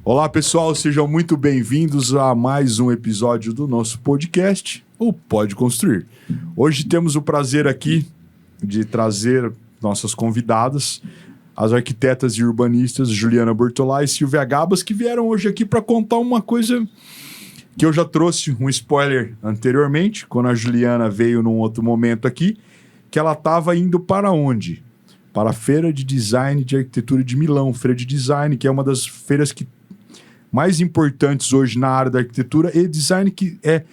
Olá, pessoal, sejam muito bem-vindos a mais um episódio do nosso podcast, o Pode Construir. Hoje temos o prazer aqui de trazer nossas convidadas, as arquitetas e urbanistas Juliana Bortolá e Silvia Gabas, que vieram hoje aqui para contar uma coisa que eu já trouxe um spoiler anteriormente, quando a Juliana veio num outro momento aqui, que ela estava indo para onde? Para a Feira de Design de Arquitetura de Milão, Feira de Design, que é uma das feiras mais importantes hoje na área da arquitetura e design, que é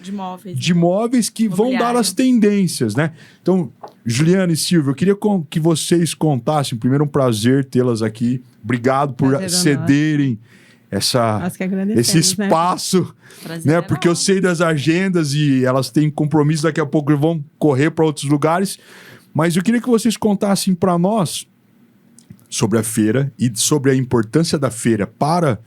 de móveis que vão dar as tendências, né? Então, Juliana e Silvia, eu queria que vocês contassem, primeiro um prazer tê-las aqui, obrigado por cederem esse espaço, né? Porque eu sei das agendas e elas têm compromisso, daqui a pouco vão correr para outros lugares, mas eu queria que vocês contassem para nós sobre a feira e sobre a importância da feira para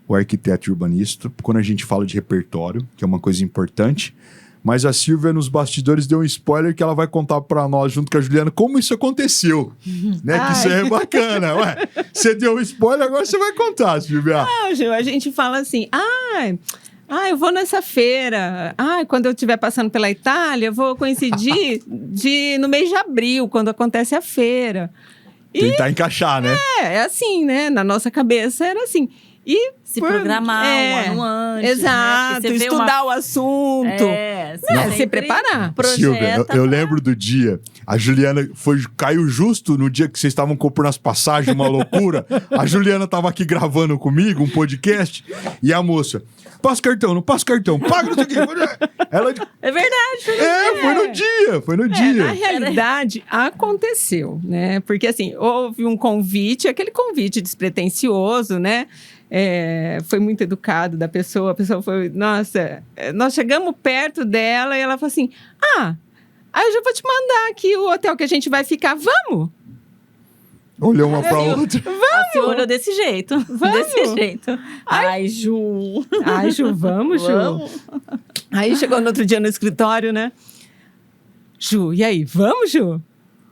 o arquiteto e urbanista, quando a gente fala de repertório, que é uma coisa importante. Mas a Silvia, nos bastidores, deu um spoiler que ela vai contar para nós, junto com a Juliana, como isso aconteceu. Né? Que isso é bacana. Ué, você deu um spoiler, agora você vai contar, Silvia. Não, Gil, a gente fala assim, eu vou nessa feira. Quando eu estiver passando pela Itália, eu vou coincidir no mês de abril, quando acontece a feira. Tentar encaixar, né? É assim, né? Na nossa cabeça era assim. E se programar um ano antes. Exato, né? Estudar o assunto. Se preparar. Silvia, eu lembro do dia, a Juliana caiu justo no dia que vocês estavam comprando as passagens, uma loucura. A Juliana estava aqui gravando comigo um podcast e a moça, passa o cartão, não passa o cartão, paga não sei o quê. É verdade. Foi no dia. Na realidade, aconteceu, né? Porque assim, houve um convite, aquele convite despretensioso, né? Foi muito educado da pessoa. A pessoa foi, nossa, nós chegamos perto dela e ela falou assim, aí eu já vou te mandar aqui o hotel que a gente vai ficar, vamos? Olhou uma pra outra. Vamos! A senhora olhou desse jeito. Vamos! Desse jeito. Ai, Ju, vamos, Ju. Vamos. Aí chegou no outro dia no escritório, né? Ju, e aí, vamos, Ju?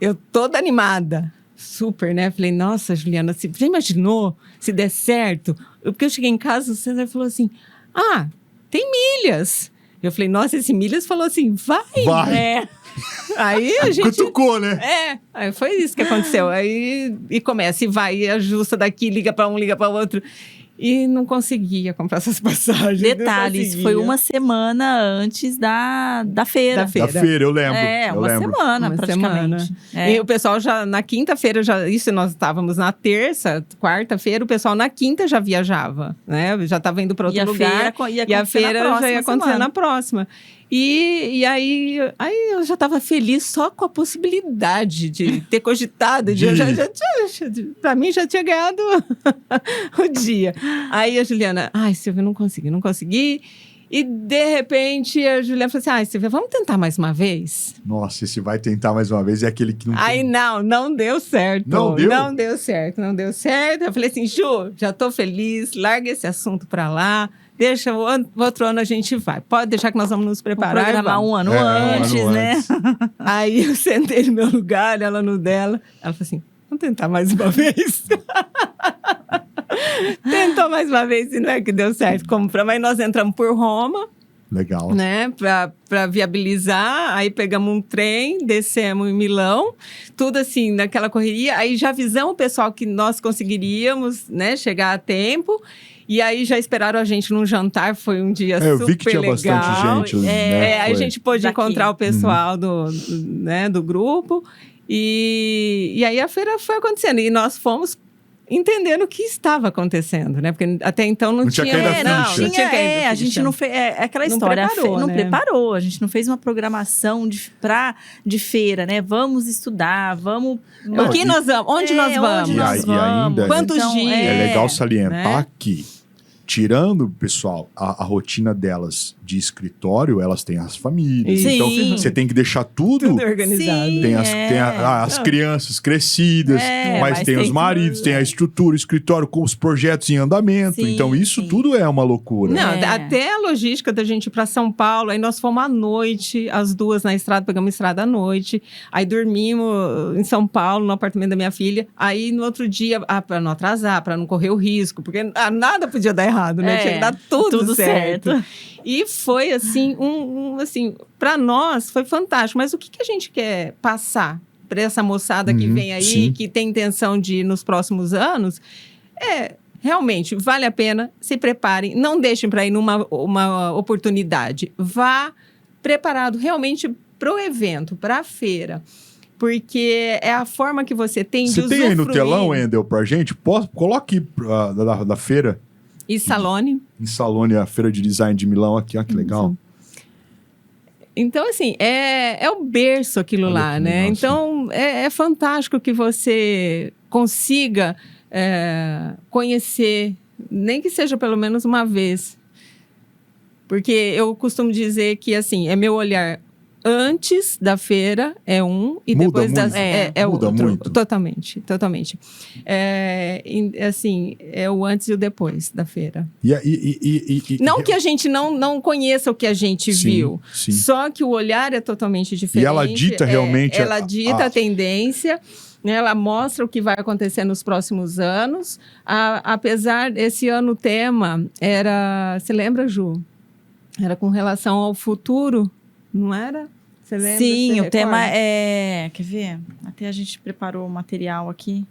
Eu toda animada. Super, né? Falei, nossa, Juliana, você já imaginou se der certo? Porque eu cheguei em casa, o César falou assim, tem milhas. Eu falei, nossa, esse milhas falou assim, vai. Aí a gente... Cutucou, né? Aí foi isso que aconteceu. Aí e começa, e vai, e ajusta daqui, liga para um, liga para o outro. E não conseguia comprar essas passagens. Detalhes, foi uma semana antes da feira. Da feira, eu lembro. Semana, praticamente. E o pessoal já, na quinta-feira, isso nós estávamos na terça, quarta-feira, o pessoal na quinta já viajava, né? Já estava indo para outro lugar. E a feira já ia acontecer na próxima. E aí eu já estava feliz só com a possibilidade de ter cogitado. Para mim, já tinha ganhado o dia. Aí a Juliana, Silvia, não consegui. E, de repente, a Juliana falou assim, Silvia, vamos tentar mais uma vez? Nossa, esse vai tentar mais uma vez é aquele que não... Não deu certo. Não deu? Não deu certo. Eu falei assim, Ju, já tô feliz, larga esse assunto pra lá. Deixa, o outro ano a gente vai. Pode deixar que nós vamos nos preparar. Programar um ano antes, né? Aí eu sentei no meu lugar, ela no dela. Ela falou assim, vamos tentar mais uma vez. Tentou mais uma vez e não é que deu certo. Mas nós entramos por Roma. Legal. Né? Pra viabilizar. Aí pegamos um trem, descemos em Milão. Tudo assim, naquela correria. Aí já avisamos o pessoal que nós conseguiríamos, né, chegar a tempo. E aí já esperaram a gente num jantar, foi um dia super legal. Eu vi que tinha bastante gente. Né? Aí a gente pôde encontrar o pessoal do grupo. E aí a feira foi acontecendo. E nós fomos entendendo o que estava acontecendo, né? Porque até então não tinha caído a ficha. Não tinha caído a ficha. A gente não fez... aquela história, não preparou. A gente não fez uma programação de feira, né? Vamos estudar, vamos... O que nós vamos? Onde nós vamos? E ainda Quantos dias? É legal salientar que tirando, pessoal, a rotina delas de escritório, elas têm as famílias. Sim. Então, você tem que deixar tudo organizado. Sim, tem as crianças crescidas, mas tem os maridos, tem a estrutura, o escritório com os projetos em andamento. Sim, então, isso tudo é uma loucura. Não, até a logística da gente ir para São Paulo, aí nós fomos à noite, as duas na estrada, pegamos estrada à noite, aí dormimos em São Paulo, no apartamento da minha filha, aí no outro dia, para não atrasar, para não correr o risco, porque nada podia dar errado, né? Tinha que dar tudo certo. E foi assim, assim, para nós foi fantástico. Mas o que a gente quer passar para essa moçada que vem aí, sim. que tem intenção de ir nos próximos anos, realmente, vale a pena, se preparem, não deixem para ir numa uma oportunidade. Vá preparado realmente para o evento, para a feira. Porque é a forma que você tem de usufruir. Você tem aí no telão, Endel, pra gente? Coloque da feira. E Salone. Em Salone, a feira de design de Milão aqui, ó, que legal. Então, assim, é o berço aquilo lá, né? Legal, então, é fantástico que você consiga conhecer, nem que seja pelo menos uma vez. Porque eu costumo dizer que, assim, é meu olhar antes da feira e muda depois muito. Muda outro. muito. Totalmente. Assim, é o antes e o depois da feira. Não que a gente não conheça o que a gente viu, sim. só que o olhar é totalmente diferente. E ela dita realmente... Ela dita a tendência, né? Ela mostra o que vai acontecer nos próximos anos. Apesar desse ano o tema era... Você lembra, Ju? Era com relação ao futuro. Não era? Você lembra? Sim, o tema é... Quer ver? Até a gente preparou o material aqui.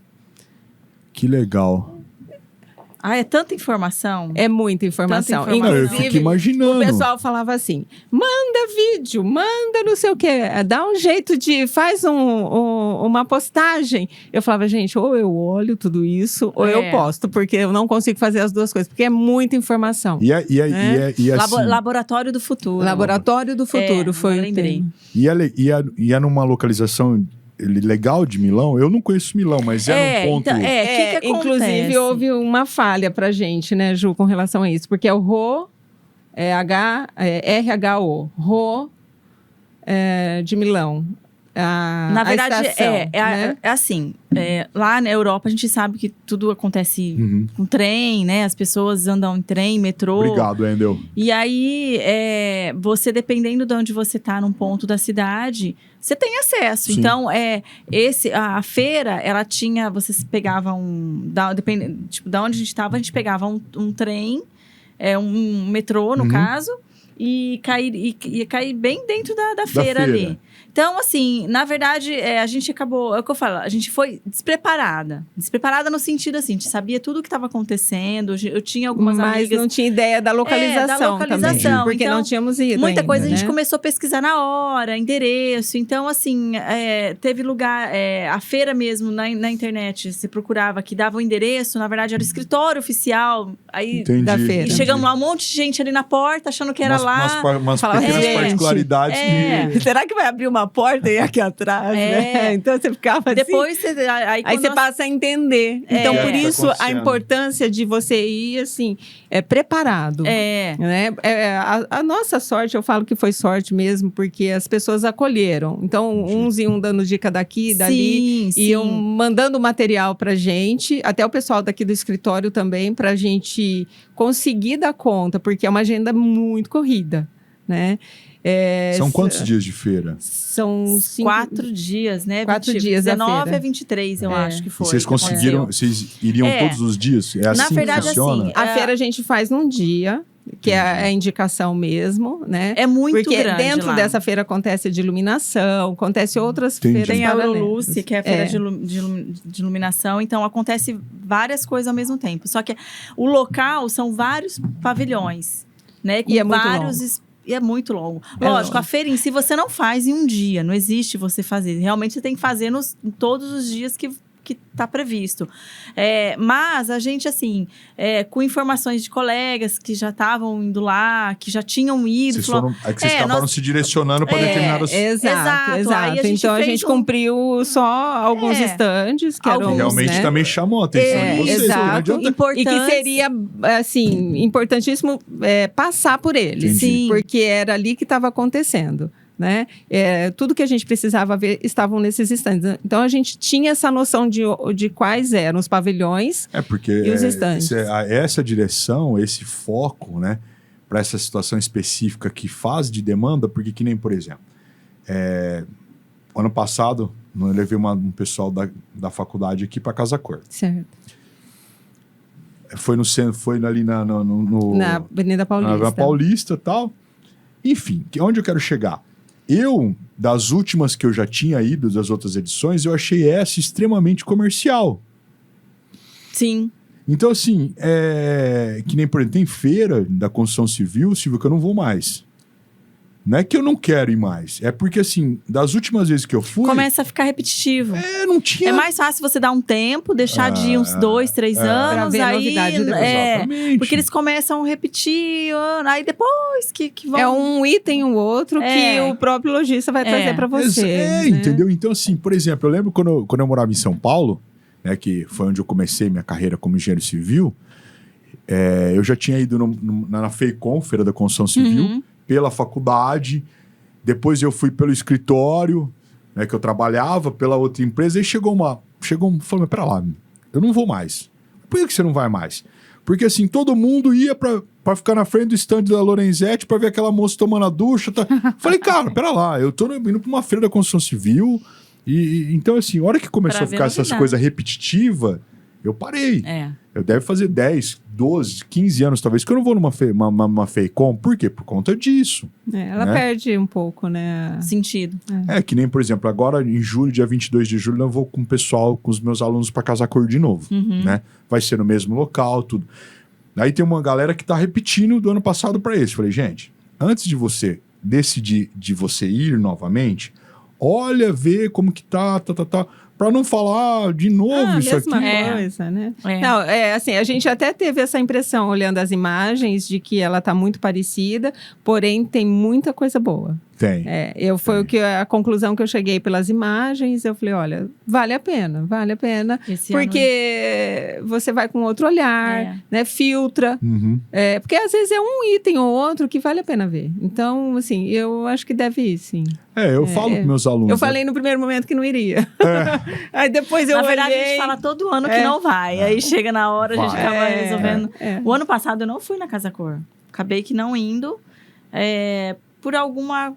Que legal. É tanta informação. É muita informação. Inclusive, eu fico imaginando. O pessoal falava assim, manda vídeo, manda não sei o quê. Dá um jeito de... Faz uma postagem. Eu falava, gente, ou eu olho tudo isso, ou eu posto. Porque eu não consigo fazer as duas coisas. Porque é muita informação. Assim, Laboratório do Futuro. Laboratório do Futuro foi o tema. E é numa localização... legal de Milão? Eu não conheço Milão, mas é num ponto... Então, que inclusive, houve uma falha pra gente, né, Ju, com relação a isso. Porque é o RHO, RHO, RHO de Milão. Na verdade, estação, né? é assim, lá na Europa a gente sabe que tudo acontece com trem, né? As pessoas andam em trem, metrô. Obrigado, Endel. E aí, você, dependendo de onde você tá num ponto da cidade, você tem acesso. Sim. Então, a feira, ela tinha... Vocês pegavam da onde a gente estava, a gente pegava um trem, um metrô, no caso, e ia cair bem dentro da feira ali. Então, assim, na verdade, a gente acabou... É o que eu falo, a gente foi despreparada. Despreparada no sentido, assim, a gente sabia tudo o que estava acontecendo. Eu tinha algumas amigas... Mas não tinha ideia da localização também. Porque então, não tínhamos ido muita ainda, coisa a gente né? começou a pesquisar na hora, endereço. Então, assim, teve lugar... a feira mesmo, na internet, você procurava que dava o endereço. Na verdade, era o escritório oficial aí da feira. E chegamos lá, um monte de gente ali na porta, achando que era lá. Umas pequenas particularidades. Será que vai abrir uma porta e aqui atrás, né? Então você ficava depois assim... Aí você passa a entender. Então, por isso, a importância de você ir, assim, preparado. Né? A nossa sorte, eu falo que foi sorte mesmo, porque as pessoas acolheram. Então, uns iam dando dica daqui e dali, iam mandando material pra gente, até o pessoal daqui do escritório também, pra gente conseguir dar conta, porque é uma agenda muito corrida, né? São quantos dias de feira? São 4 dias, né? 4 dias 19 a 23, eu acho que foi. Vocês conseguiram... Vocês iriam todos os dias? Na verdade, que funciona? assim... A feira a gente faz num dia, que é a indicação mesmo, né? É muito porque grande dentro lá. Dessa feira acontece de iluminação, acontece outras feiras Tem a paralelas. Euroluce, que é a feira de iluminação. Então, acontece várias coisas ao mesmo tempo. Só que o local são vários pavilhões, né? Com e é muito vários... longo. E é muito longo. Lógico, a feira em si você não faz em um dia. Não existe você fazer. Realmente você tem que fazer todos os dias que que está previsto. Mas a gente, assim, com informações de colegas que já estavam indo lá, que já tinham ido... Vocês acabaram se direcionando para determinadas... Exato. Então a gente cumpriu só alguns estandes, que eram... Realmente também chamou a atenção de vocês. Exato. E que seria, assim, importantíssimo passar por eles. Sim. Porque era ali que estava acontecendo. Né? Tudo que a gente precisava ver estavam nesses estandes. Então, a gente tinha essa noção de quais eram os pavilhões e os estandes. Essa direção, esse foco, né, para essa situação específica que faz de demanda, porque que nem, por exemplo, ano passado, eu levei um pessoal da faculdade aqui para Casa Cor. Certo. Foi no centro, foi ali na Avenida Paulista. Na Avenida Paulista e tal. Enfim, onde eu quero chegar? Das últimas que eu já tinha ido, das outras edições, eu achei essa extremamente comercial. Sim. Então, assim, que nem, por exemplo, tem feira da construção civil, Silvio, que eu não vou mais. Não é que eu não quero ir mais. É porque, assim, das últimas vezes que eu fui... Começa a ficar repetitivo. Não tinha... É mais fácil você dar um tempo, deixar de ir uns 2, 3 anos. Pra ver aí, novidade depois. Exatamente. Porque eles começam a repetir, aí depois que vão... É um item ou outro que o próprio lojista vai trazer pra você. Né? Entendeu? Então, assim, por exemplo, eu lembro quando eu morava em São Paulo, né, que foi onde eu comecei minha carreira como engenheiro civil, eu já tinha ido na FEICOM, Feira da Construção Civil, pela faculdade, depois eu fui pelo escritório, né, que eu trabalhava, pela outra empresa, e chegou falou, mas pera lá, eu não vou mais. Por que você não vai mais? Porque assim, todo mundo ia pra ficar na frente do stand da Lorenzetti pra ver aquela moça tomando a ducha. Falei, cara, pera lá, eu tô indo pra uma feira da construção civil, então assim, a hora que começou a ficar essas coisas repetitivas, eu parei. Eu deve fazer 10, 12, 15 anos, talvez, que eu não vou numa FEICOM. Por quê? Por conta disso. Ela perde um pouco, né? Sentido. Que nem, por exemplo, agora em julho, dia 22 de julho, eu vou com o pessoal, com os meus alunos para Casa Cor de novo, né? Vai ser no mesmo local, tudo. Aí tem uma galera que tá repetindo do ano passado para esse. Falei, gente, antes de você decidir de você ir novamente, olha, vê como que tá. Pra não falar de novo isso aqui. Mesma coisa, né? Não, assim, a gente até teve essa impressão, olhando as imagens, de que ela tá muito parecida, porém tem muita coisa boa. Tem. Foi a conclusão que eu cheguei pelas imagens. Eu falei, olha, vale a pena. Porque você vai com outro olhar, né? Filtra. Porque às vezes é um item ou outro que vale a pena ver. Então, assim, eu acho que deve ir, sim. Eu falo com meus alunos. Eu falei no primeiro momento que não iria. Aí depois eu olhei... Na verdade, a gente fala todo ano que não vai. Aí chega na hora, a gente acaba resolvendo. O ano passado eu não fui na Casa Cor. Acabei que não indo. Por alguma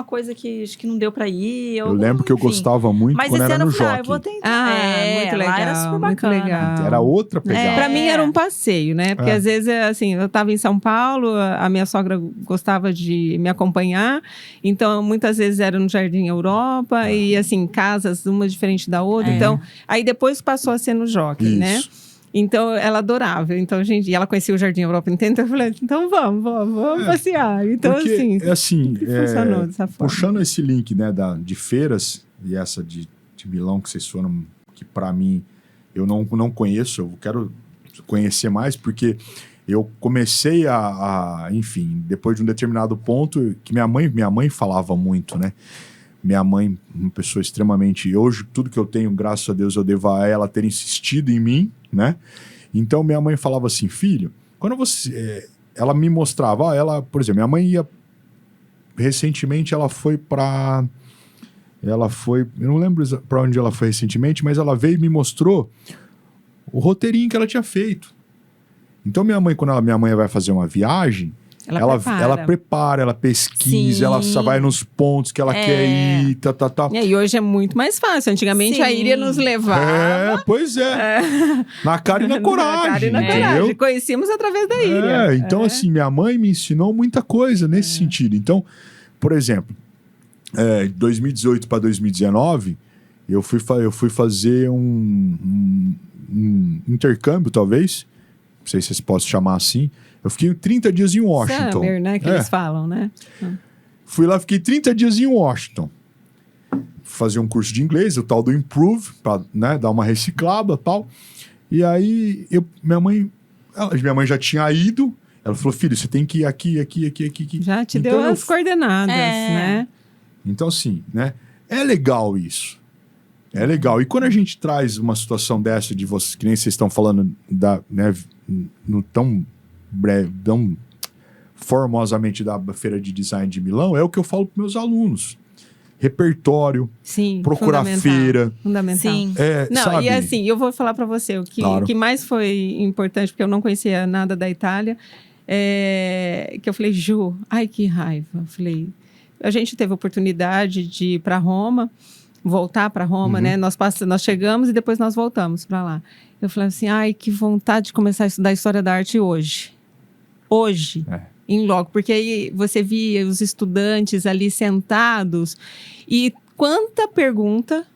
coisa que acho que não deu pra ir. Eu lembro que eu gostava muito quando era no Jockey. Eu vou tentar. Muito legal, era super muito bacana. legal. Era outra pegada. Pra mim era um passeio, né? Porque às vezes, assim, eu tava em São Paulo, a minha sogra gostava de me acompanhar, então muitas vezes era no Jardim Europa e, assim, casas uma diferente da outra. Então, aí depois passou a ser no Jockey, né? Então, ela adorava. Então, gente, e ela conhecia o Jardim Europa inteiro. Então, eu falei, então vamos passear. Então, porque, assim, funcionou dessa forma. Puxando esse link, né, de feiras, e essa de Milão que vocês foram, que pra mim, eu não conheço, eu quero conhecer mais, porque eu comecei enfim, depois de um determinado ponto, que minha mãe falava muito, né? Minha mãe, uma pessoa extremamente... Hoje, tudo que eu tenho, graças a Deus, eu devo a ela ter insistido em mim, né? Então, minha mãe falava assim, filho, quando você... ela me mostrava, por exemplo, minha mãe ia... Recentemente, ela foi para... Eu não lembro para onde ela foi recentemente, mas ela veio e me mostrou o roteirinho que ela tinha feito. Então, minha mãe, quando minha mãe vai fazer uma viagem... Ela prepara, ela pesquisa, ela vai nos pontos que ela quer ir, E hoje é muito mais fácil. Antigamente a Iria nos levava. Pois é. Na cara e na coragem. Coragem. Conhecíamos através da Iria. Então, assim, minha mãe me ensinou muita coisa nesse sentido. Então, por exemplo, 2018 para 2019, eu fui fazer um intercâmbio, talvez. Não sei se vocês possam chamar assim. Eu fiquei 30 dias em Washington. Summer, né? Que eles falam, né? Fui lá, fiquei 30 dias em Washington. fazer um curso de inglês, o tal do Improve, para, né, dar uma reciclada e tal. E aí, minha mãe já tinha ido. Ela falou, filho, você tem que ir aqui. Já te deu as coordenadas, né? Então, assim, né? É legal isso. É legal. E quando a gente traz uma situação dessa de vocês, que nem vocês estão falando né, no tão breve, tão formosamente da Feira de Design de Milão, é o que eu falo para meus alunos. Repertório, procurar feira. Fundamental. Sim. Não, sabe? e assim, eu vou falar para você, o que mais foi importante, porque eu não conhecia nada da Itália, que eu falei, Ju, ai que raiva. Eu falei, a gente teve a oportunidade de ir para Roma, voltar para Roma, né? Nós chegamos e depois nós voltamos para lá. Eu falei assim, ai, que vontade de começar a estudar História da Arte hoje. Hoje. Em loco, porque aí você via os estudantes ali sentados e quanta pergunta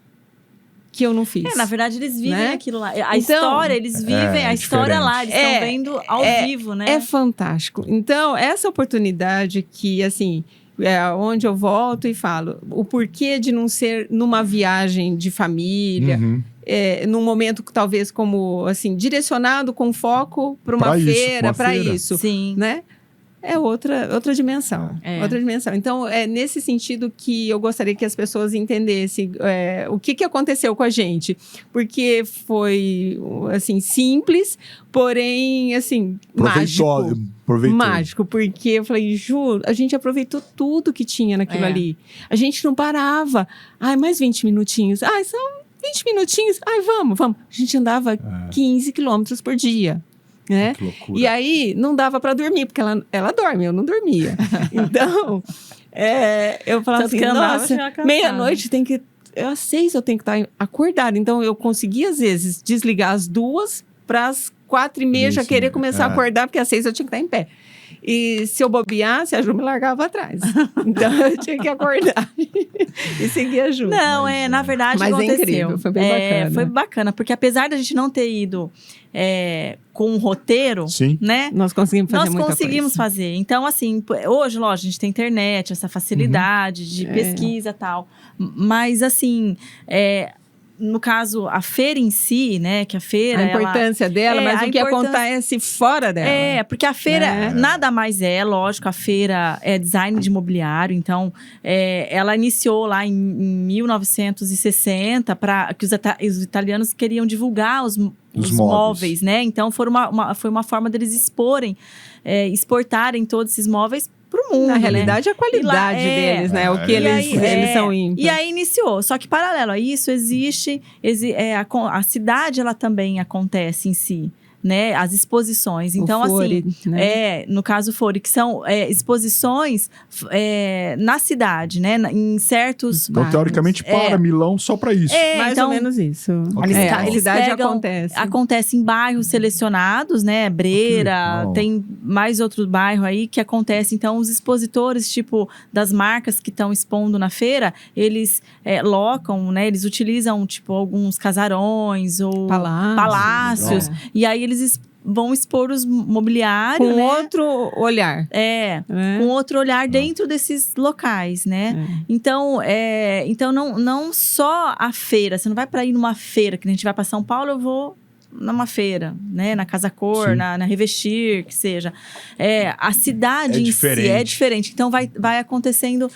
que eu não fiz. Na verdade, eles vivem aquilo lá. A história, eles vivem a história lá, eles estão vendo ao vivo, né? É fantástico. Então, essa oportunidade que, assim, onde eu volto e falo, o porquê de não ser numa viagem de família, num momento que talvez como, assim, direcionado com foco para uma feira, para isso. Sim. Né? É outra dimensão. Outra dimensão. Então, é nesse sentido que eu gostaria que as pessoas entendessem o que aconteceu com a gente. Porque foi, assim, simples, porém, assim, mágico. Mágico, porque eu falei, Ju, a gente aproveitou tudo que tinha naquilo ali. A gente não parava. Ai, mais 20 minutinhos. Ai, são 20 minutinhos. Ai, vamos. A gente andava 15 quilômetros por dia. Né? Que loucura. E aí não dava para dormir, porque ela dorme, eu não dormia. Então, eu falava assim, nossa, meia-noite tem que... Às 6 eu tenho que estar acordada. Então, eu conseguia, às vezes, desligar as 2 para as 4h30 já querer começar a acordar, porque às 6 eu tinha que estar em pé. E se eu bobeasse, a Ju me largava atrás. Então, eu tinha que acordar e seguir a Ju. Não, na verdade, aconteceu. É incrível, foi bem bacana. Foi bacana, porque apesar da gente não ter ido com um roteiro, né? Nós conseguimos fazer muita coisa. Nós conseguimos fazer. Então, assim, hoje, lógico, a gente tem internet, essa facilidade de pesquisa e tal. Mas, assim... no caso, a feira em si, né? Que a feira... A importância dela, mas o que acontece fora dela. Porque a feira nada mais lógico, a feira é design de mobiliário, então ela iniciou lá em 1960 para que os italianos queriam divulgar os móveis, né? Então foi uma forma deles exportarem todos esses móveis para o mundo. Na realidade, a qualidade deles, né? O que eles são ímpares. E aí iniciou. Só que paralelo a isso, a cidade, ela também acontece em si. Né, as exposições. Então, Fore, assim, né? No caso Fore, que são exposições na cidade, né? Em certos... Então, teoricamente, para Milão só para isso. Mais ou menos isso. A cidade acontece. Acontece em bairros selecionados, né? Breira, tem mais outro bairro aí que acontece. Então, os expositores, tipo, das marcas que estão expondo na feira, eles locam, né? Eles utilizam, tipo, alguns casarões ou palácios. E aí, eles vão expor os mobiliários, com outro olhar. Com outro olhar dentro desses locais, né? Então, não só a feira. Você não vai para ir numa feira, que a gente vai para São Paulo, eu vou numa feira, né? Na Casa Cor, na Revestir, que seja. A cidade em si é diferente. Então, vai acontecendo...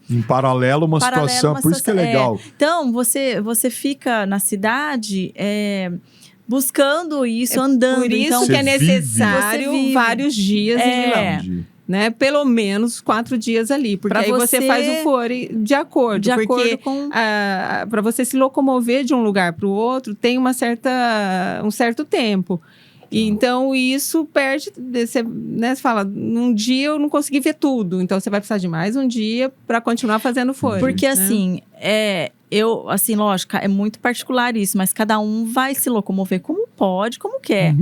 em paralelo uma situação, por isso que é legal. Então, você fica na cidade... buscando isso, andando. Por isso que é necessário vários dias em Milão. Né? Pelo menos 4 dias ali. Porque aí você faz o Fore de acordo. Porque para você se locomover de um lugar para o outro, tem um certo tempo. E então, isso perde... Você fala, num dia eu não consegui ver tudo. Então, você vai precisar de mais um dia para continuar fazendo Fore. Porque, assim... assim, lógico, é muito particular isso, mas cada um vai se locomover como pode, como quer.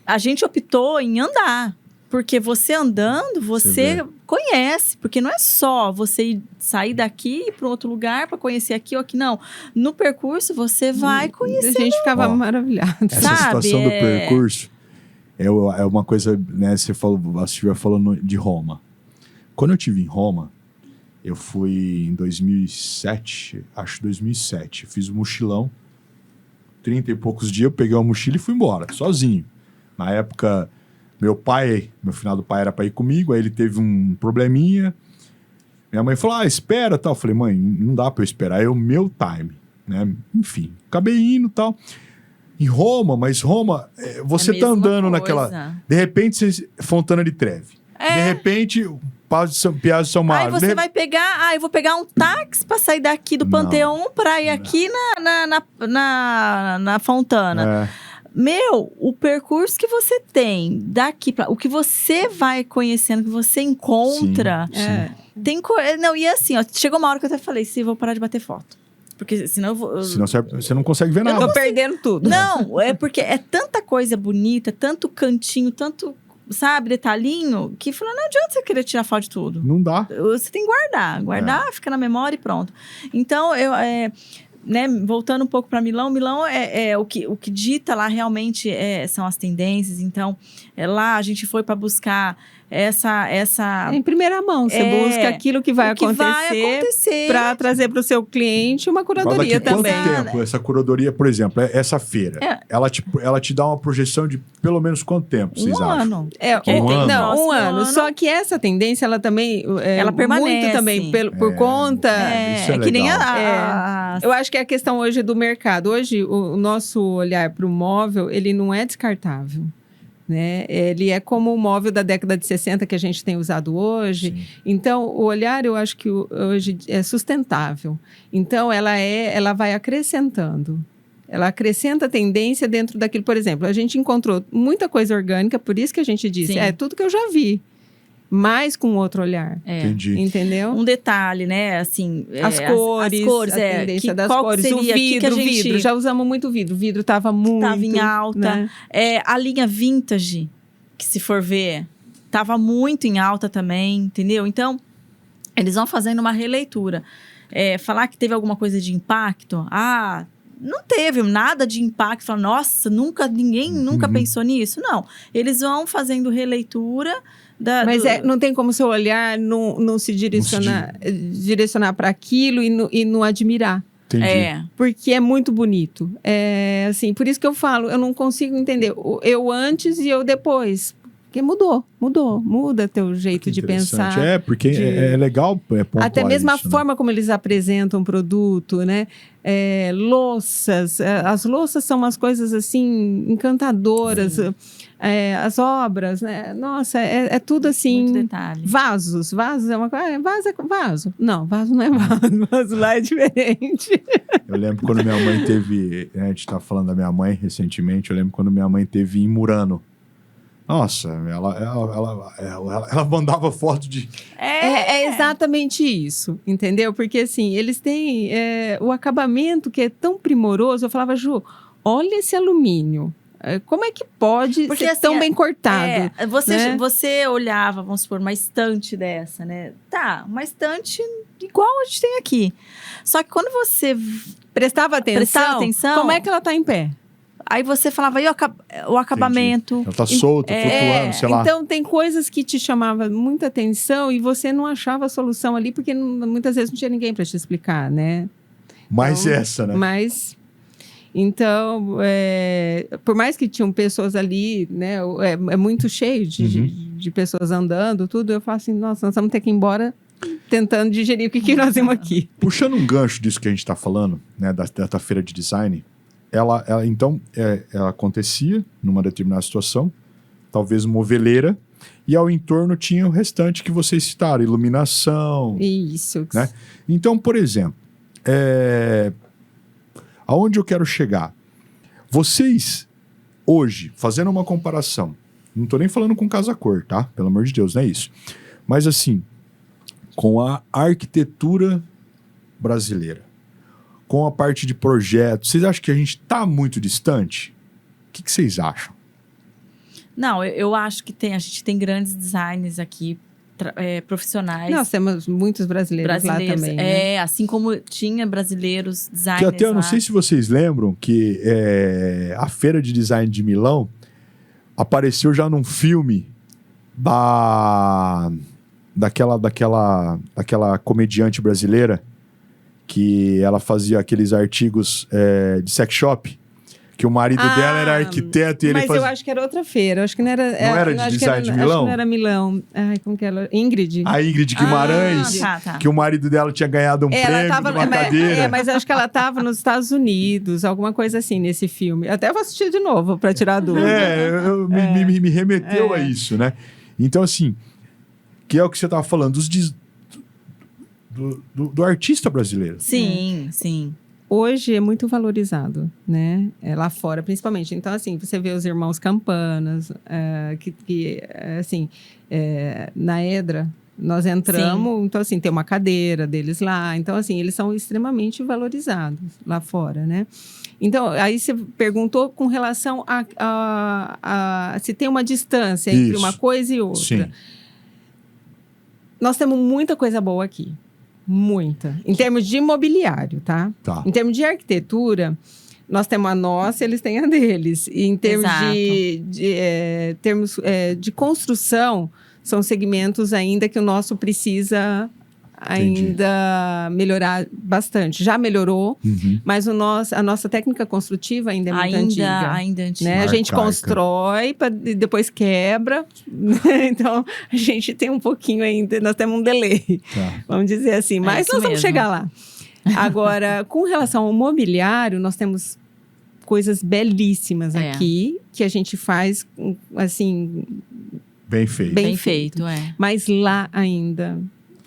A gente optou em andar, porque você andando, você conhece, porque não é só você sair daqui e ir para outro lugar para conhecer aqui ou aqui, não. No percurso, você vai conhecer. A gente ficava maravilhado. Essa situação do percurso é uma coisa, né, a Silvia falou de Roma. Quando eu estive em Roma, Eu fui em 2007, acho 2007. Fiz um mochilão, 30 e poucos dias, eu peguei uma mochila e fui embora, sozinho. Na época, meu finado pai era para ir comigo, aí ele teve um probleminha. Minha mãe falou, espera, tal. Eu falei, mãe, não dá para eu esperar, é o meu time, né? Enfim, acabei indo, tal. Em Roma, mas Roma, você tá andando naquela... De repente, Fontana di Trevi. De repente, Piazza de São Marco. Aí você vai pegar... eu vou pegar um táxi para sair daqui do Panteão para ir aqui na Fontana. O percurso que você tem daqui para... O que você vai conhecendo, que você encontra... Sim. Não, e assim, chegou uma hora que eu até falei, vou parar de bater foto. Porque senão eu vou... Senão você não consegue ver nada. Eu tô perdendo tudo. Não, é porque é tanta coisa bonita, tanto cantinho, tanto, sabe, detalhinho, que falou, não adianta você querer tirar foto de tudo. Não dá. Você tem que guardar, fica na memória e pronto. Então, voltando um pouco para Milão o que dita lá realmente são as tendências. Então, lá a gente foi para buscar essa... Em primeira mão, você busca aquilo que vai acontecer para trazer para o seu cliente uma curadoria também. Quanto tempo essa curadoria, por exemplo, essa feira, ela te dá uma projeção de pelo menos quanto tempo, vocês acham? Um ano. Só que essa tendência, ela também... ela permanece. Muito também por conta... Isso é que nem eu acho que é a questão hoje do mercado. Hoje, o nosso olhar para o móvel, ele não é descartável. Né? Ele é como o móvel da década de 60 que a gente tem usado hoje. Sim. Então, o olhar, eu acho que hoje é sustentável. Então, ela vai acrescentando. Ela acrescenta a tendência dentro daquilo. Por exemplo, a gente encontrou muita coisa orgânica, por isso que a gente disse, tudo que eu já vi. Mas com outro olhar. Entendi. Entendeu? Um detalhe, né? Assim, as cores, a tendência das cores. O vidro, já usamos muito vidro. O vidro estava em alta. Né? A linha vintage, que se for ver, estava muito em alta também, entendeu? Então, eles vão fazendo uma releitura. Falar que teve alguma coisa de impacto, não teve nada de impacto. Fala, nossa, ninguém nunca pensou nisso. Não, eles vão fazendo releitura... Mas não tem como seu olhar não se direcionar para aquilo e não admirar. Entendi. Porque é muito bonito. Assim, por isso que eu falo, eu não consigo entender eu antes e eu depois. Porque muda teu jeito de pensar. Porque é legal até mesmo isso, a forma como eles apresentam o produto, né? Louças, as louças são umas coisas assim encantadoras. As obras, né? Nossa, é tudo assim. Muito detalhe. Vasos é uma coisa. Vaso. Não, vaso não é vaso. Vaso lá é diferente. Eu lembro quando minha mãe teve. A gente tá falando da minha mãe recentemente. Eu lembro quando minha mãe teve em Murano. Nossa, ela mandava foto de... É exatamente isso, entendeu? Porque, assim, eles têm o acabamento que é tão primoroso. Eu falava, Ju, olha esse alumínio. Como é que pode ser assim, tão bem cortado? Você olhava, vamos supor, uma estante dessa, né? Tá, uma estante igual a gente tem aqui. Só que quando você prestava atenção, como é que ela tá em pé? Aí você falava, e o acabamento? Entendi. Ela tá solta, flutuando, sei lá. Então, tem coisas que te chamavam muita atenção e você não achava a solução ali, porque muitas vezes não tinha ninguém para te explicar, né? Mais essa, né? Então, por mais que tinham pessoas ali, né? É muito cheio de pessoas andando, tudo. Eu falo assim, nossa, nós vamos ter que ir embora tentando digerir o que nós vimos aqui. Puxando um gancho disso que a gente está falando, né? Da feira de design... Ela acontecia numa determinada situação, talvez uma moveleira, e ao entorno tinha o restante que vocês citaram, iluminação. Isso. Né? Então, por exemplo, aonde eu quero chegar? Vocês, hoje, fazendo uma comparação, não estou nem falando com Casa Cor, tá? Pelo amor de Deus, não é isso. Mas assim, com a arquitetura brasileira, com a parte de projetos, vocês acham que a gente está muito distante? O que vocês acham? Não, eu acho que a gente tem grandes designers aqui, profissionais. Nós temos muitos brasileiros lá também. Né? Assim como tinha brasileiros designers. Que até eu não sei se vocês lembram que a Feira de Design de Milão apareceu já num filme daquela comediante brasileira que ela fazia aqueles artigos de sex shop, que o marido dela era arquiteto e ele Mas eu acho que era outra feira. Eu acho que não era... Não era de design de Milão? Acho que não era Milão. Ai, como que ela... Ingrid. A Ingrid Guimarães, que o marido dela tinha ganhado um prêmio numa cadeira. Mas acho que ela estava nos Estados Unidos, alguma coisa assim, nesse filme. Até vou assistir de novo, para tirar a dúvida. Me remeteu a isso, né? Então, assim, que é o que você estava falando, do artista brasileiro. Sim, sim. Hoje é muito valorizado, né? Lá fora, principalmente. Então, assim, você vê os irmãos Campanas, na Edra, nós entramos, então, assim, tem uma cadeira deles lá. Então, assim, eles são extremamente valorizados lá fora, né? Então, aí você perguntou com relação a se tem uma distância entre uma coisa e outra. Sim. Nós temos muita coisa boa aqui. Muita. Em termos de imobiliário, tá? Em termos de arquitetura, nós temos a nossa, eles têm a deles. E em termos de construção, são segmentos ainda que o nosso precisa ainda melhorar bastante. Já melhorou, mas a nossa técnica construtiva ainda é muito antiga. Ainda antiga. Né? A gente constrói, depois quebra. Então, a gente tem um pouquinho ainda, nós temos um delay, vamos dizer assim. Mas nós vamos chegar lá. Agora, com relação ao mobiliário, nós temos coisas belíssimas aqui, que a gente faz, assim... Bem feito. Bem feito. Mas lá ainda...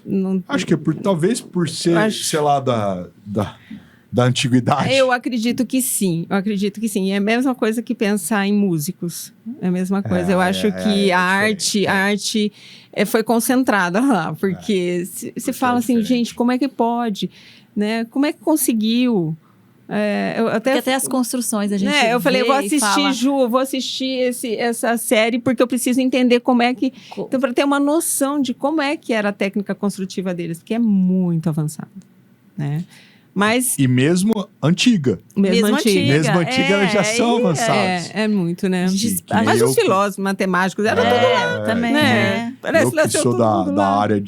Não... Acho que talvez por ser, sei lá, da antiguidade. Eu acredito que sim. É a mesma coisa que pensar em músicos. É a mesma coisa. Eu acho que a arte foi concentrada lá. Porque se fala assim, gente, como é que pode? Né? Como é que conseguiu? Até as construções a gente eu falei, eu vou assistir essa série porque eu preciso entender como é que... Então, para ter uma noção de como é que era a técnica construtiva deles, porque é muito avançado, né? Mas... E mesmo antiga. Mesmo antiga, elas já são avançadas. É muito, né? Mas os filósofos, matemáticos, era tudo lá. Também, né? Eu que sou da área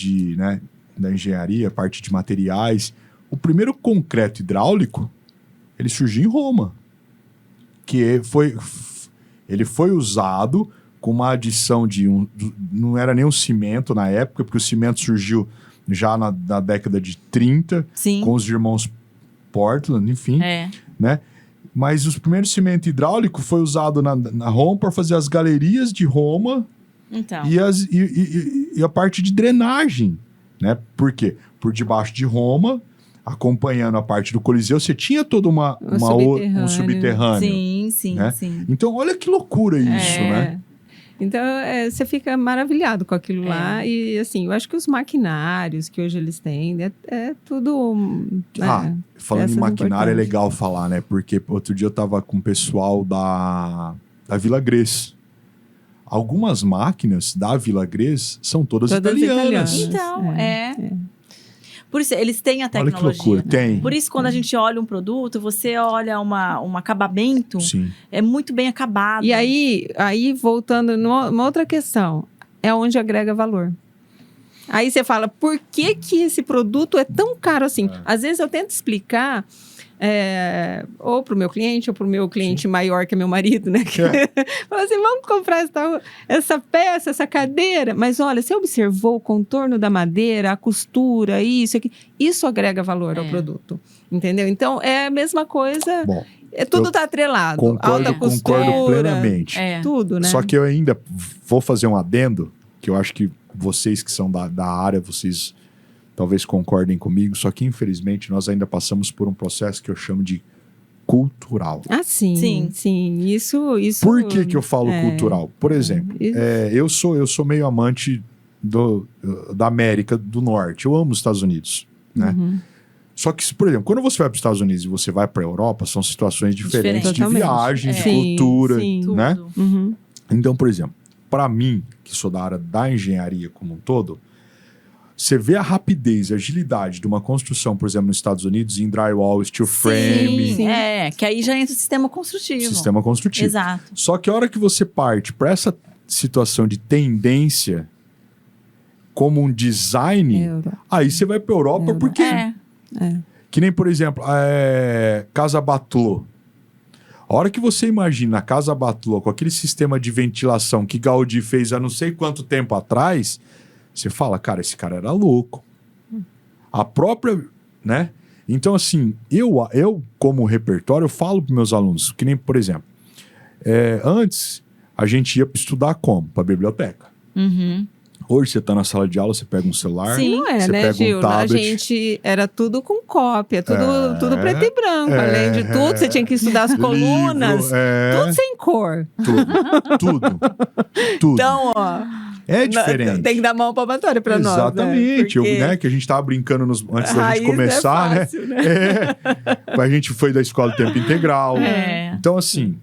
da engenharia, parte de materiais, o primeiro concreto hidráulico, ele surgiu em Roma, que ele foi usado com uma adição não era nem um cimento na época, porque o cimento surgiu já na década de 30, com os irmãos Portland, enfim, né? Mas os primeiros cimento hidráulico foi usado na Roma para fazer as galerias de Roma e a parte de drenagem, né? Por quê? Por debaixo de Roma, acompanhando a parte do Coliseu, você tinha todo um subterrâneo. Sim. Então, olha que loucura isso, né? Então, você fica maravilhado com aquilo lá. E, assim, eu acho que os maquinários que hoje eles têm, é tudo... falando em maquinário, é legal falar, né? Porque outro dia eu tava com o pessoal da Vila Gres. Algumas máquinas da Vila Gres são todas italianas. Então, Por isso, eles têm a tecnologia. Olha que loucura, tem. Por isso, quando a gente olha um produto, você olha um acabamento, é muito bem acabado. E aí voltando numa outra questão, é onde agrega valor. Aí você fala, por que esse produto é tão caro assim? Às vezes eu tento explicar, ou para o meu cliente, ou para o meu cliente maior, que é meu marido, né? Fala assim, vamos comprar essa peça, essa cadeira. Mas olha, você observou o contorno da madeira, a costura, isso aqui. Isso agrega valor ao produto, entendeu? Então, é a mesma coisa... Bom, tudo está atrelado. Alta costura, concordo plenamente. Tudo, né? Só que eu ainda vou fazer um adendo, que eu acho que vocês que são da área, vocês... talvez concordem comigo, só que infelizmente nós ainda passamos por um processo que eu chamo de cultural. Sim. Isso... Por que eu falo cultural? Por exemplo, eu sou meio amante da América do Norte. Eu amo os Estados Unidos, né? Só que, por exemplo, quando você vai para os Estados Unidos e você vai para a Europa, são situações diferentes de viagem, de cultura, né? Então, por exemplo, para mim, que sou da área da engenharia como um todo, você vê a rapidez, a agilidade de uma construção, por exemplo, nos Estados Unidos, em drywall, steel frame. Sim. Que aí já entra o sistema construtivo. Exato. Só que a hora que você parte para essa situação de tendência, como um design, aí você vai para a Europa porque... Que nem, por exemplo, Casa Batlló. A hora que você imagina a Casa Batlló com aquele sistema de ventilação que Gaudí fez há não sei quanto tempo atrás, você fala, cara, esse cara era louco. A própria, né? Então, assim, eu como repertório, eu falo para meus alunos, que nem, por exemplo, antes a gente ia estudar como? Para a biblioteca. Hoje você tá na sala de aula, você pega um celular, você pega Gil? um tablet. A gente era tudo com cópia, tudo preto e branco. Além de tudo, você tinha que estudar as colunas, tudo sem cor. Tudo. Então, ó... É diferente. Tem que dar mão palmatória para nós. Exatamente. Porque... que a gente tava brincando antes da gente começar, fácil, né? A gente foi da escola de tempo integral. Então, assim,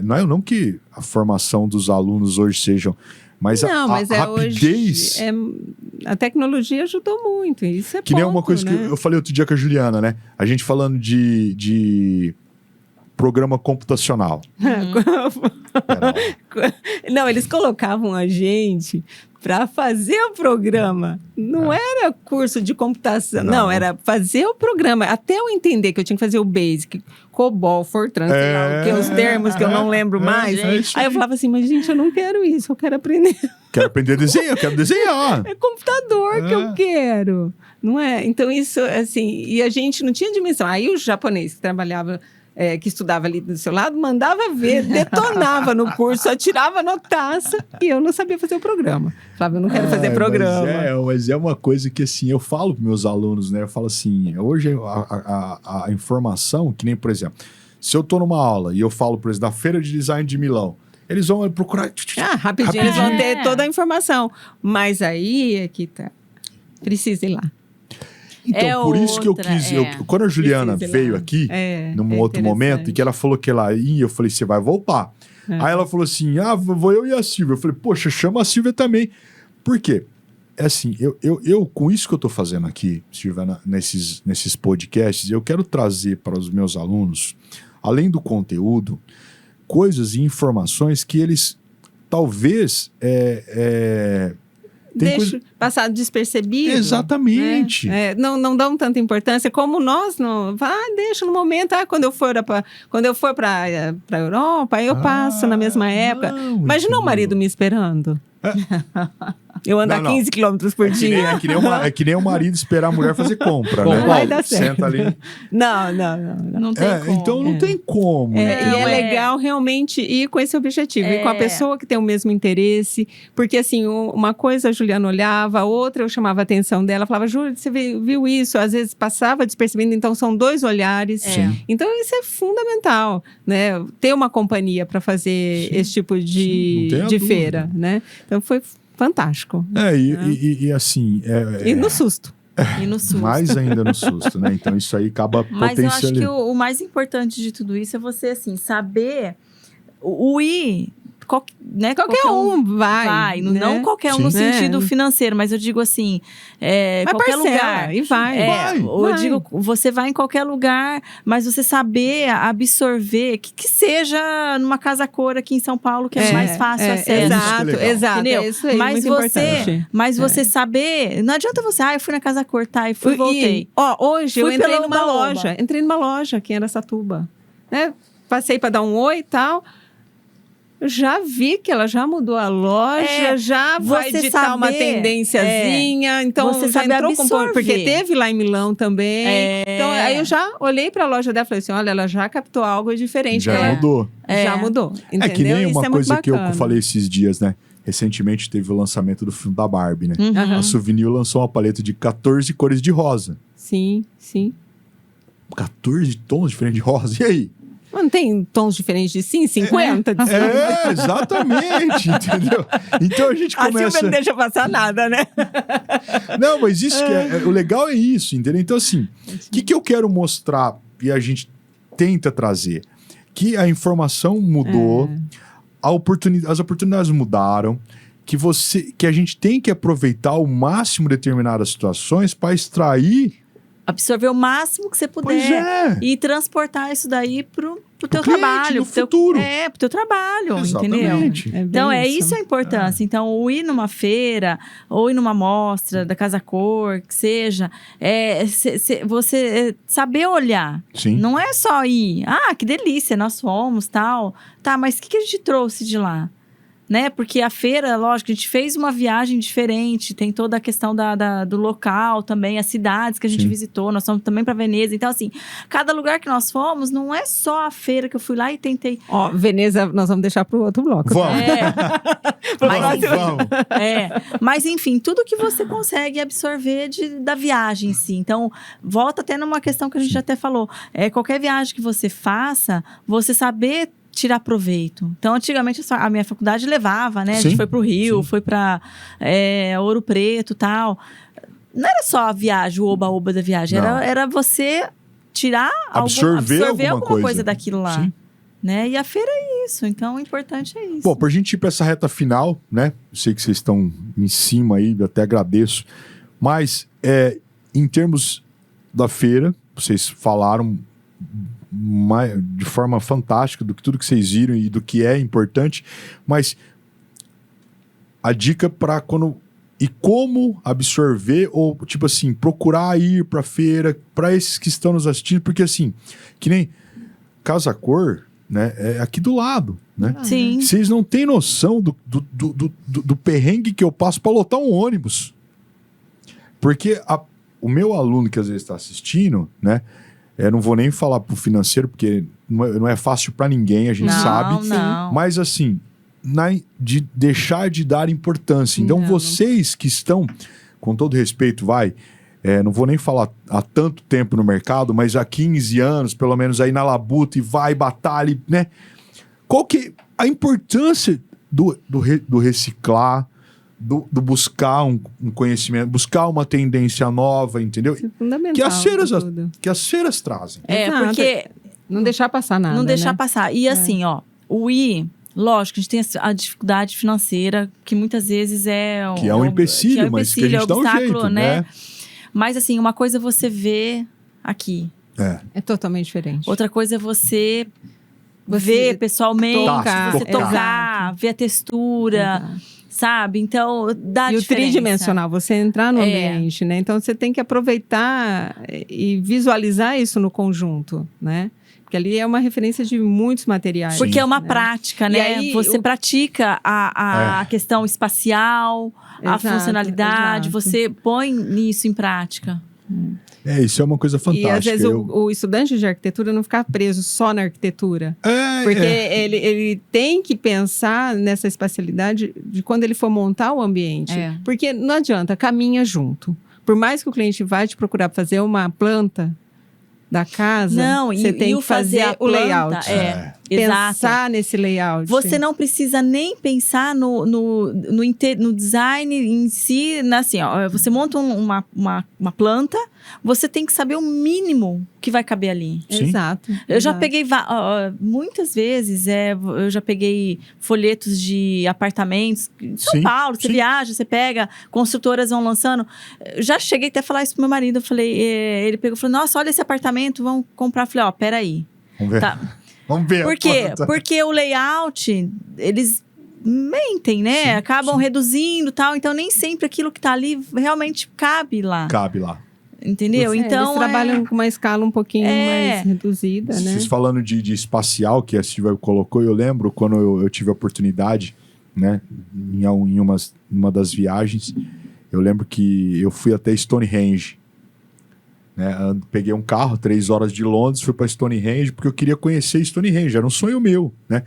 não que a formação dos alunos hoje sejam... Mas a rapidez... Hoje, a tecnologia ajudou muito, isso que nem uma coisa, né? Que eu falei outro dia com a Juliana, né? A gente falando de programa computacional. Não, eles colocavam a gente para fazer o programa. Não era curso de computação. Não, era fazer o programa. Até eu entender que eu tinha que fazer o Basic, COBOL, Fortran, sei lá, que os termos que eu não lembro mais. Aí eu falava assim, mas gente, eu não quero isso, eu quero aprender. Quero aprender a desenhar, eu quero desenhar. É computador que eu quero. Não é? Então isso, assim, e a gente não tinha dimensão. Aí o japonês que trabalhava... que estudava ali do seu lado, mandava ver, detonava no curso, só tirava notaça e eu não sabia fazer o programa. Falava, eu não quero fazer programa. Mas é uma coisa que, assim, eu falo para meus alunos, né? Eu falo assim, hoje a informação, que nem, por exemplo, se eu estou numa aula e eu falo, por exemplo, da Feira de Design de Milão, eles vão procurar... Rapidinho eles vão ter toda a informação. Mas aí é que tá. Precisa ir lá. Então, por isso que eu quis... quando a Juliana veio aqui, num outro momento, e que ela falou que ela ia, eu falei, você vai voltar. Aí ela falou assim, vou eu e a Silvia. Eu falei, poxa, chama a Silvia também. Por quê? É assim, eu com isso que eu tô fazendo aqui, Silvia, nesses podcasts, eu quero trazer para os meus alunos, além do conteúdo, coisas e informações que eles talvez... Deixa passar despercebido. Exatamente. Né? Não dão tanta importância como nós. Deixa no momento. Quando eu for para a Europa, eu passo na mesma época. Imagina o marido me esperando. Eu ando a 15 km por dia. É que nem o marido esperar a mulher fazer compra, né? Não vai dar certo. Senta ali. Não tem como. Então não tem como. E é legal realmente ir com esse objetivo. Ir com a pessoa que tem o mesmo interesse. Porque, assim, uma coisa a Juliana olhava, a outra eu chamava a atenção dela. Falava, Júlia, você viu isso? Às vezes passava despercebendo. Então, são 2 olhares. Então, isso é fundamental, né? Ter uma companhia para fazer esse tipo de feira, né? Então, foi fantástico. E assim... E no susto. E no susto. Mais ainda no susto, né? Então, isso aí acaba potencializando. Mas eu acho que o mais importante de tudo isso é você, assim, saber o ir... Qualquer um vai, né? Não qualquer um no sentido financeiro, mas eu digo assim, qualquer lugar. E vai. Eu digo, você vai em qualquer lugar, mas você saber absorver, que seja numa casa cor aqui em São Paulo, que é mais fácil acesso. Exato. Entendeu? É isso aí, mas você saber, não adianta você, eu fui na casa cor, e fui e voltei. Hoje eu entrei numa loja aqui em Araçatuba, né? Passei para dar um oi e tal. Já vi que ela já mudou a loja, já vai ditar uma tendênciazinha. Então, você já entrou absorver. Porque teve lá em Milão também. Então, aí eu já olhei para a loja dela e falei assim, olha, ela já captou algo diferente. Já mudou. Já mudou, entendeu? Que nem uma coisa que eu falei esses dias, né? Recentemente teve o lançamento do filme da Barbie, né? A Souvenir lançou uma paleta de 14 cores de rosa. Sim. 14 tons diferentes de rosa. E aí? Não tem tons diferentes de 50? Exatamente, entendeu? Então a gente começa... Assim não deixa passar nada, né? Não, mas isso que o legal é isso, entendeu? Então assim, o que eu quero mostrar e a gente tenta trazer? Que a informação mudou, as oportunidades mudaram, que a gente tem que aproveitar ao máximo determinadas situações para extrair... Absorver o máximo que você puder e transportar isso daí pro teu trabalho. Pro futuro. Pro teu trabalho, Exatamente. Entendeu? Então, isso a importância. Então, o ir numa feira, ou ir numa mostra da Casa Cor, que seja, você saber olhar. Sim. Não é só ir, que delícia, nós fomos, tal. Tá, mas o que a gente trouxe de lá? Né? Porque a feira, lógico, a gente fez uma viagem diferente, tem toda a questão do local também, as cidades que a gente visitou, nós fomos também para Veneza. Então, assim, cada lugar que nós fomos, não é só a feira que eu fui lá e tentei. Veneza, nós vamos deixar para o outro bloco. Vamos. Vamos. Mas, enfim, tudo que você consegue absorver da viagem em si. Então, volta até numa questão que a gente até falou. Qualquer viagem que você faça, você saber tirar proveito. Então, antigamente, a minha faculdade levava, né? A gente foi pro Rio, foi pra Ouro Preto e tal. Não era só a viagem, o oba-oba da viagem. Era você tirar absorver alguma coisa daquilo lá. Sim. Né? E a feira é isso. Então, o importante é isso. Bom, pra gente ir pra essa reta final, né? Eu sei que vocês estão em cima aí, eu até agradeço. Mas, em termos da feira, vocês falaram de forma fantástica do que tudo que vocês viram e do que é importante, mas a dica para quando e como absorver ou tipo assim, procurar ir para feira para esses que estão nos assistindo, porque assim, que nem Casa Cor, né, é aqui do lado, né? Sim. Vocês não têm noção do perrengue que eu passo para lotar um ônibus, porque o meu aluno que às vezes está assistindo, né? Eu não vou nem falar pro financeiro, porque não é fácil para ninguém, a gente sabe. Não. Mas assim, de deixar de dar importância. Então vocês que estão, com todo respeito, não vou nem falar há tanto tempo no mercado, mas há 15 anos, pelo menos aí na labuta, e batalha, né? Qual que é a importância do reciclar, do buscar um conhecimento, buscar uma tendência nova, entendeu? Isso é fundamental. Que as feiras trazem. Porque não deixar passar nada. Não deixar passar. E assim, o ir, lógico, a gente tem a dificuldade financeira, que muitas vezes que é um empecilho, mas que a gente dá um jeito, né? Mas assim, uma coisa é você ver aqui. É totalmente diferente. Outra coisa é você ver pessoalmente, tocar, ver a textura. Sabe? Então, dá diferença. E o tridimensional, você entrar no ambiente, né? Então, você tem que aproveitar e visualizar isso no conjunto, né? Porque ali é uma referência de muitos materiais. Porque é uma prática, né? Aí, você pratica a questão espacial, a funcionalidade, você põe isso em prática. Isso é uma coisa fantástica. E às vezes o estudante de arquitetura não ficar preso só na arquitetura. Porque ele tem que pensar nessa espacialidade de quando ele for montar o ambiente. Porque não adianta, caminha junto. Por mais que o cliente vá te procurar fazer uma planta da casa, você tem que fazer o layout. Pensar nesse layout. Você não precisa nem pensar no design em si, assim, você monta uma planta, você tem que saber o mínimo que vai caber ali. Exato. Eu já peguei, muitas vezes, eu já peguei folhetos de apartamentos em São Paulo, você viaja, você pega, construtoras vão lançando. Já cheguei até a falar isso pro meu marido, eu falei, ele pegou e falou, nossa, olha esse apartamento, vamos comprar. Eu falei, peraí. Vamos ver. Vamos ver. Por quê? Porque o layout, eles mentem, né? Acabam reduzindo e tal. Então, nem sempre aquilo que tá ali realmente cabe lá. Entendeu? Então, eles trabalham com uma escala um pouquinho mais reduzida, né? Vocês falando de espacial, que a Silvia colocou, eu lembro quando eu tive a oportunidade, né? Em uma das viagens, eu lembro que eu fui até Stonehenge. Né? Peguei um carro, 3 horas de Londres, fui para Stonehenge, porque eu queria conhecer Stonehenge, era um sonho meu, né?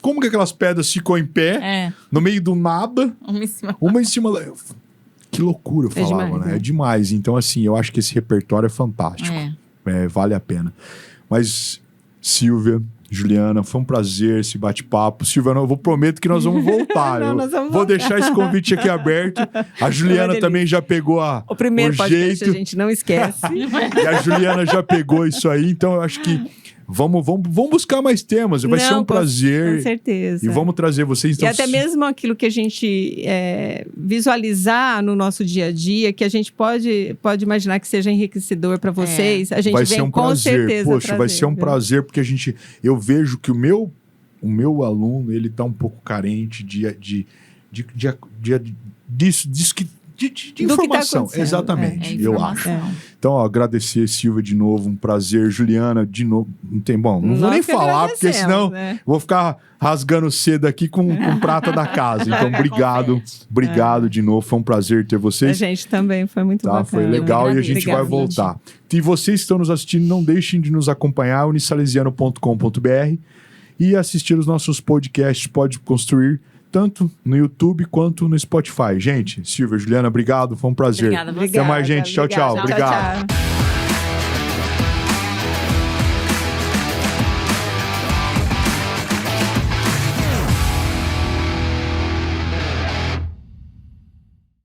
Como que aquelas pedras ficam em pé, no meio do nada, uma em cima da... Que loucura, eu falava, demais, né? É demais. Então, assim, eu acho que esse repertório é fantástico. Vale a pena. Mas, Silvia, Juliana, foi um prazer esse bate-papo. Silvia, eu prometo que nós vamos voltar. Vou deixar esse convite aqui aberto. A Juliana também já pegou o primeiro podcast, jeito. A gente não esquece. E a Juliana já pegou isso aí. Então, eu acho que Vamos buscar mais temas. Vai ser um prazer. Com certeza. E vamos trazer vocês. Então, e até mesmo aquilo que a gente visualizar no nosso dia a dia, que a gente pode imaginar que seja enriquecedor para vocês, a gente vai vem ser um com prazer. certeza Poxa, trazer, vai ser um prazer, porque eu vejo que o meu aluno, ele tá um pouco carente de informação. Tá exatamente, eu acho. Então, ó, agradecer, Silvia, de novo, um prazer. Juliana, de novo. Não vou nem falar, porque senão vou ficar rasgando cedo aqui com prata da casa. Então, obrigado de novo. Foi um prazer ter vocês. A gente também, foi muito bacana. Foi legal e a gente vai voltar. E vocês que estão nos assistindo, não deixem de nos acompanhar, unisalesiano.com.br, e assistir os nossos podcasts Pode Construir, tanto no YouTube quanto no Spotify. Gente, Silvia, Juliana, obrigado. Foi um prazer. Obrigada, Até mais, gente. Tchau, tchau. Obrigado. Tchau.